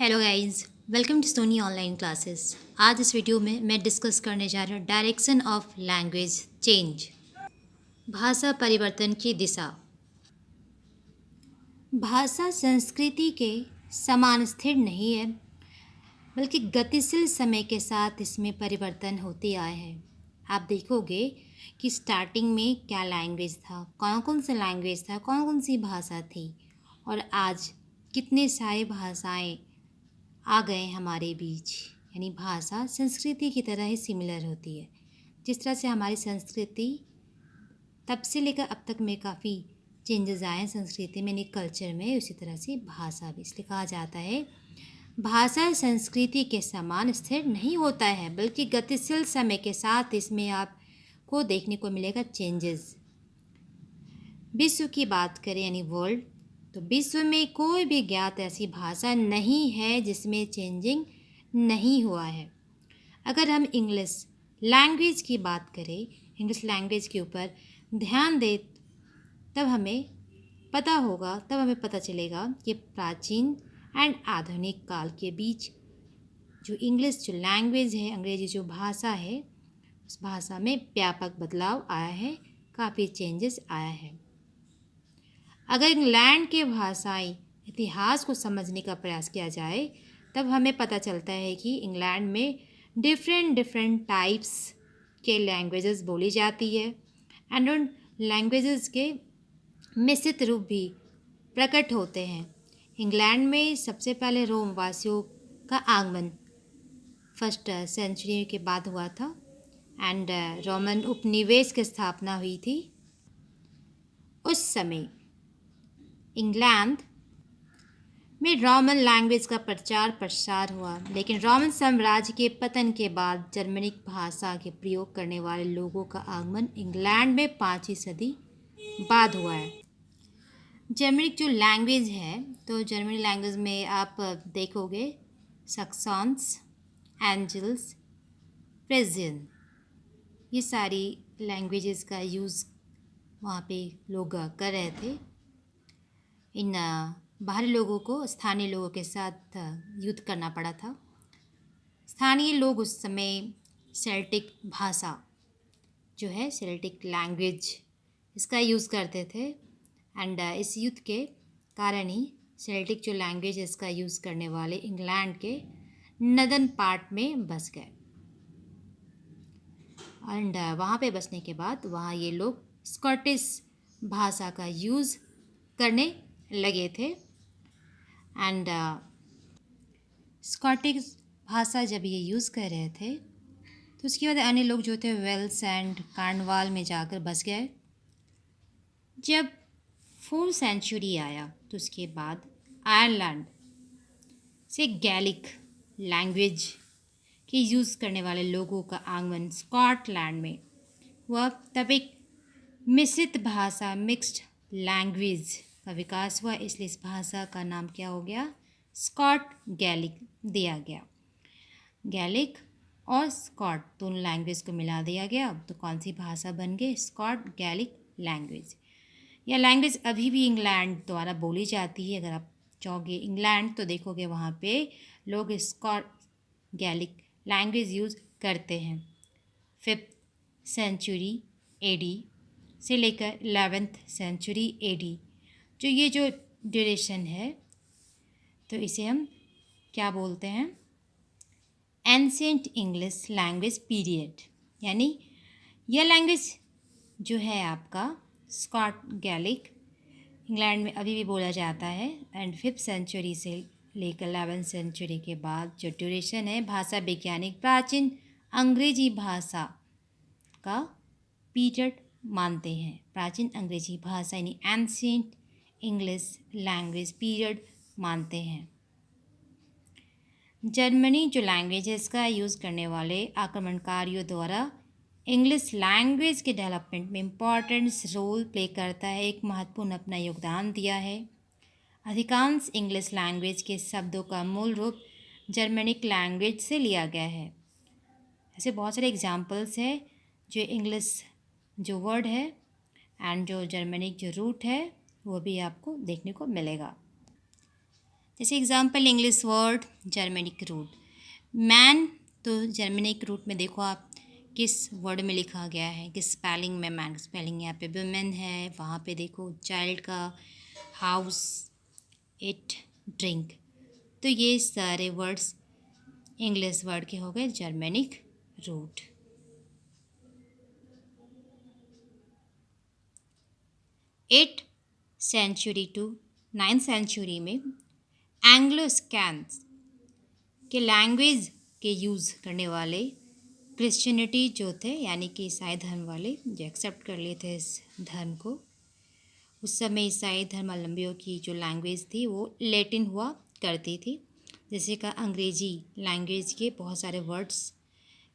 Hello guys, welcome to Soni online classes. आज इस video में मैं डिस्कस करने जा रहा हूँ डायरेक्शन ऑफ लैंग्वेज चेंज, भाषा परिवर्तन की दिशा। भाषा संस्कृति के समान स्थिर नहीं है, बल्कि गतिशील समय के साथ इसमें परिवर्तन होते आए हैं। आप देखोगे कि स्टार्टिंग में क्या लैंग्वेज था, कौन कौन सा लैंग्वेज था, कौन कौन सी भाषा थी, और आज कितने सारे भाषाएं आ गए हमारे बीच। यानी भाषा संस्कृति की तरह ही सिमिलर होती है। जिस तरह से हमारी संस्कृति तब से लेकर अब तक में काफ़ी चेंजेस आए हैं संस्कृति में, यानी कल्चर में, उसी तरह से भाषा भी। इसलिए कहा जाता है भाषा संस्कृति के समान स्थिर नहीं होता है, बल्कि गतिशील समय के साथ इसमें आपको देखने को मिलेगा चेंजेस। विश्व की बात करें यानी वर्ल्ड, तो विश्व में कोई भी ज्ञात ऐसी भाषा नहीं है जिसमें चेंजिंग नहीं हुआ है। अगर हम इंग्लिश लैंग्वेज की बात करें, इंग्लिश लैंग्वेज के ऊपर ध्यान दें, तब हमें पता चलेगा कि प्राचीन एंड आधुनिक काल के बीच जो इंग्लिश जो लैंग्वेज है, अंग्रेजी जो भाषा है, उस भाषा में व्यापक बदलाव आया है, काफ़ी चेंजेस आया है। अगर इंग्लैंड के भाषाई इतिहास को समझने का प्रयास किया जाए, तब हमें पता चलता है कि इंग्लैंड में डिफरेंट टाइप्स के लैंग्वेजेस बोली जाती है, एंड उन लैंग्वेजेस के मिश्रित रूप भी प्रकट होते हैं। इंग्लैंड में सबसे पहले रोम वासियों का आगमन फर्स्ट सेंचुरी के बाद हुआ था, एंड रोमन उपनिवेश की स्थापना हुई थी। उस समय इंग्लैंड में रोमन लैंग्वेज का प्रचार प्रसार हुआ, लेकिन रोमन साम्राज्य के पतन के बाद जर्मनिक भाषा के प्रयोग करने वाले लोगों का आगमन इंग्लैंड में 5वीं सदी बाद हुआ है। जर्मनिक जो लैंग्वेज है, तो जर्मनी लैंग्वेज में आप देखोगे सक्सॉन्स, एंजल्स, फ्रेजियन, ये सारी लैंग्वेजेस का यूज़ वहाँ पे लोग कर रहे थे। इन बाहरी लोगों को स्थानीय लोगों के साथ युद्ध करना पड़ा था। स्थानीय लोग उस समय सेल्टिक भाषा जो है, सेल्टिक लैंग्वेज, इसका यूज़ करते थे, एंड इस युद्ध के कारण ही सेल्टिक जो लैंग्वेज है इसका यूज़ करने वाले इंग्लैंड के नदन पार्ट में बस गए, एंड वहाँ पे बसने के बाद वहाँ ये लोग स्कॉटिश भाषा का यूज़ करने लगे थे। एंड स्कॉटिश भाषा जब ये यूज़ कर रहे थे, तो उसके बाद अन्य लोग जो थे वेल्स एंड कार्नवाल में जाकर बस गए। जब 4th सेंचुरी आया, तो उसके बाद आयरलैंड से गैलिक लैंग्वेज के यूज़ करने वाले लोगों का आगमन स्कॉटलैंड में हुआ। तब एक मिश्रित भाषा, मिक्स्ड लैंग्वेज का विकास हुआ, इसलिए इस भाषा का नाम क्या हो गया, स्कॉट गैलिक दिया गया। गैलिक और स्कॉट दोनों लैंग्वेज को मिला दिया गया, तो कौन सी भाषा बन गई, स्कॉट गैलिक लैंग्वेज। यह लैंग्वेज अभी भी इंग्लैंड द्वारा बोली जाती है। अगर आप जाओगे इंग्लैंड तो देखोगे वहाँ पे लोग स्कॉट गैलिक लैंग्वेज यूज़ करते हैं। 5th सेंचुरी एडी से लेकर 11th सेंचुरी एडी, जो ये जो ड्यूरेशन है, तो इसे हम क्या बोलते हैं, एंशिएंट इंग्लिश लैंग्वेज पीरियड। यानी यह लैंग्वेज जो है आपका स्कॉट गैलिक इंग्लैंड में अभी भी बोला जाता है, एंड 5th सेंचुरी से लेकर 11th सेंचुरी के बाद जो ड्यूरेशन है, भाषा वैज्ञानिक प्राचीन अंग्रेजी भाषा का पीरियड मानते हैं। प्राचीन अंग्रेजी भाषा यानी एंशिएंट इंग्लिश लैंग्वेज पीरियड मानते हैं। जर्मनी जो लैंग्वेज है, इसका यूज़ करने वाले आक्रमणकारियों द्वारा इंग्लिश लैंग्वेज के डेवलपमेंट में इम्पॉर्टेंट रोल प्ले करता है, एक महत्वपूर्ण अपना योगदान दिया है। अधिकांश इंग्लिश लैंग्वेज के शब्दों का मूल रूप जर्मनिक लैंग्वेज से लिया गया है। ऐसे बहुत सारे एग्जाम्पल्स हैं जो इंग्लिश जो वर्ड है एंड जो जर्मनिक जो रूट है वो भी आपको देखने को मिलेगा। जैसे example English word Germanic root man, तो जर्मनिक रूट में देखो आप किस वर्ड में लिखा गया है, किस स्पेलिंग में। मैन स्पेलिंग यहाँ पे वुमेन है, वहाँ पे देखो चाइल्ड का हाउस, इट, ड्रिंक। तो ये सारे वर्ड्स इंग्लिश वर्ड के हो गए Germanic root. 8th century to 9th century में एंग्लो स्कैन्स के लैंग्वेज के यूज़ करने वाले क्रिश्चियनिटी जो थे, यानी कि ईसाई धर्म वाले जो एक्सेप्ट कर लिए थे इस धर्म को, उस समय ईसाई धर्मावलंबियों की जो लैंग्वेज थी वो लैटिन हुआ करती थी। जैसे का अंग्रेजी लैंग्वेज के बहुत सारे वर्ड्स,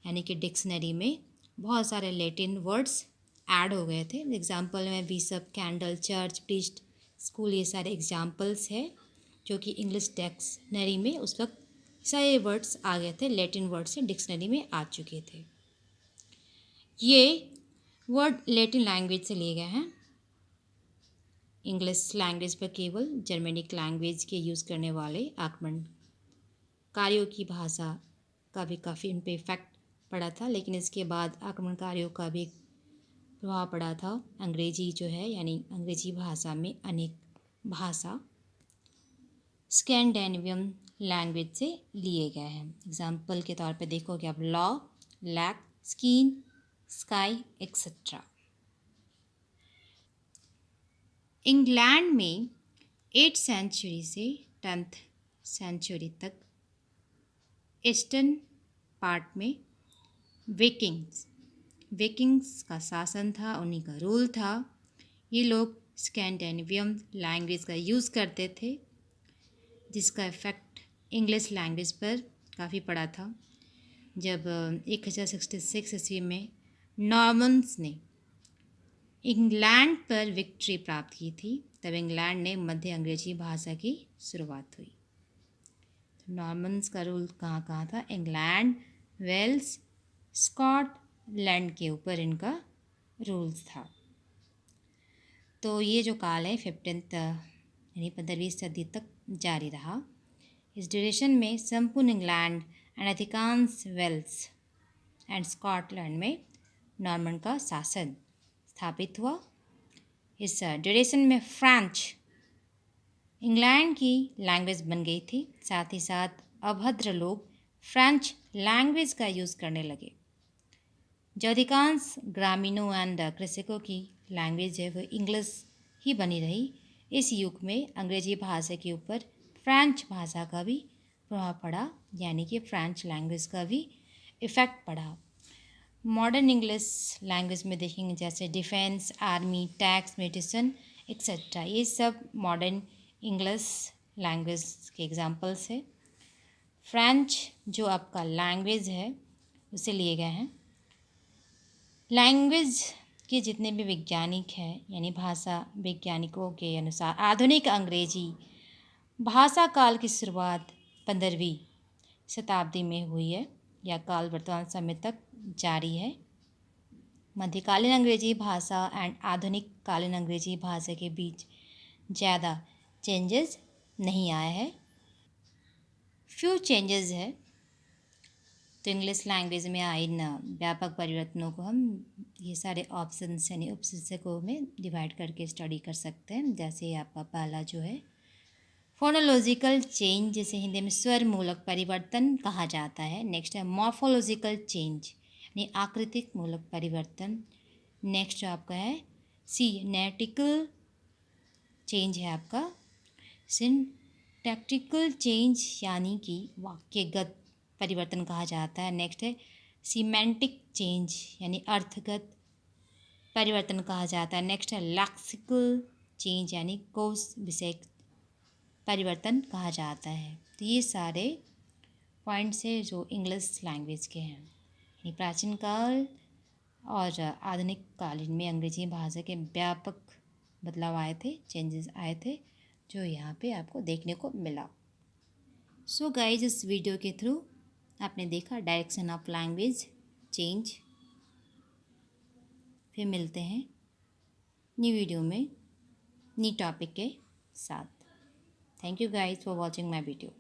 यानी कि डिक्शनरी में बहुत सारे लैटिन वर्ड्स ऐड हो गए थे। एग्जाम्पल में bishop, candle, church, priest, school, ये सारे एग्जाम्पल्स है जो कि इंग्लिश डिक्शनरी में उस वक्त सारे वर्ड्स आ गए थे, लैटिन वर्ड से डिक्शनरी में आ चुके थे। ये वर्ड लैटिन लैंग्वेज से लिए गए हैं। इंग्लिश लैंग्वेज पर केवल जर्मनिक लैंग्वेज के यूज़ करने वाले आक्रमणकारियों की भाषा का भी काफ़ी उन पर इफ़ेक्ट पड़ा था, लेकिन इसके बाद आक्रमणकारियों का भी प्रभाव पड़ा था। अंग्रेजी जो है, यानी अंग्रेजी भाषा में अनेक भाषा स्कैंडिनेवियन लैंग्वेज से लिए गए हैं। एग्जाम्पल के तौर पे देखोगे आप law, lack, skin, sky etcetera. England में 8th सेंचुरी से 10th सेंचुरी तक ईस्टर्न पार्ट में विकिंग्स का शासन था, उन्हीं का रूल था। ये लोग स्कैंडिनेवियन लैंग्वेज का यूज़ करते थे, जिसका इफ़ेक्ट इंग्लिश लैंग्वेज पर काफ़ी पड़ा था। जब 1066 ईस्वी में नॉर्मन्स ने इंग्लैंड पर विक्ट्री प्राप्त की थी, तब इंग्लैंड ने मध्य अंग्रेजी भाषा की शुरुआत हुई। तो नॉर्मन्स का रूल कहाँ कहाँ था? इंग्लैंड, वेल्स, स्कॉटलैंड के ऊपर इनका रूल्स था। तो ये जो काल है 15th यानी 15वीं सदी तक जारी रहा। इस ड्यूरेशन में संपूर्ण इंग्लैंड एंड अधिकांश वेल्स एंड स्कॉटलैंड में नॉर्मन का शासन स्थापित हुआ। इस ड्यूरेशन में फ्रेंच इंग्लैंड की लैंग्वेज बन गई थी। साथ ही साथ अभद्र लोग फ्रेंच लैंग्वेज का यूज़ करने लगे। जो अधिकांश ग्रामीणों एंड कृषकों की लैंग्वेज है वो इंग्लिश ही बनी रही। इस युग में अंग्रेजी भाषा के ऊपर फ्रेंच भाषा का भी प्रभाव पड़ा, यानी कि फ्रेंच लैंग्वेज का भी इफ़ेक्ट पड़ा। मॉडर्न इंग्लिश लैंग्वेज में देखेंगे जैसे defence, army, tax, medicine etcetera, ये सब मॉडर्न इंग्लिश लैंग्वेज के एग्जांपल्स है। फ्रेंच जो आपका लैंग्वेज है उसे लिए गए हैं। लैंग्वेज के जितने भी वैज्ञानिक हैं, यानी भाषा वैज्ञानिकों के अनुसार आधुनिक अंग्रेजी भाषा काल की शुरुआत 15वीं शताब्दी में हुई है। यह काल वर्तमान समय तक जारी है। मध्यकालीन अंग्रेजी भाषा एंड आधुनिक कालीन अंग्रेजी भाषा के बीच ज़्यादा चेंजेस नहीं आए हैं। फ्यू चेंजेस है। तो इंग्लिश लैंग्वेज में आए इन व्यापक परिवर्तनों को हम ये सारे ऑप्शंस यानी उपशीर्षकों में डिवाइड करके स्टडी कर सकते हैं। जैसे आपका पहला जो है फोनोलॉजिकल चेंज, जिसे हिंदी में स्वर मूलक परिवर्तन कहा जाता है। नेक्स्ट है मॉर्फोलॉजिकल चेंज यानी आकृतिक मूलक परिवर्तन। नेक्स्ट जो आपका है सिनेटिकल चेंज है आपका सिंटैक्टिकल चेंज यानी कि वाक्यगत परिवर्तन कहा जाता है। नेक्स्ट है सीमेंटिक चेंज यानी अर्थगत परिवर्तन कहा जाता है। नेक्स्ट है लैक्सिकल चेंज यानी कोश विषयक परिवर्तन कहा जाता है। तो ये सारे पॉइंट्स है जो इंग्लिश लैंग्वेज के हैं। यानी प्राचीन काल और आधुनिक कालीन में अंग्रेजी भाषा के व्यापक बदलाव आए थे, चेंजेस आए थे, जो यहाँ पे आपको देखने को मिला। सो गाइज, इस वीडियो के थ्रू आपने देखा डायरेक्शन ऑफ लैंग्वेज चेंज। फिर मिलते हैं न्यू वीडियो में न्यू टॉपिक के साथ। Thank you guys for watching my video.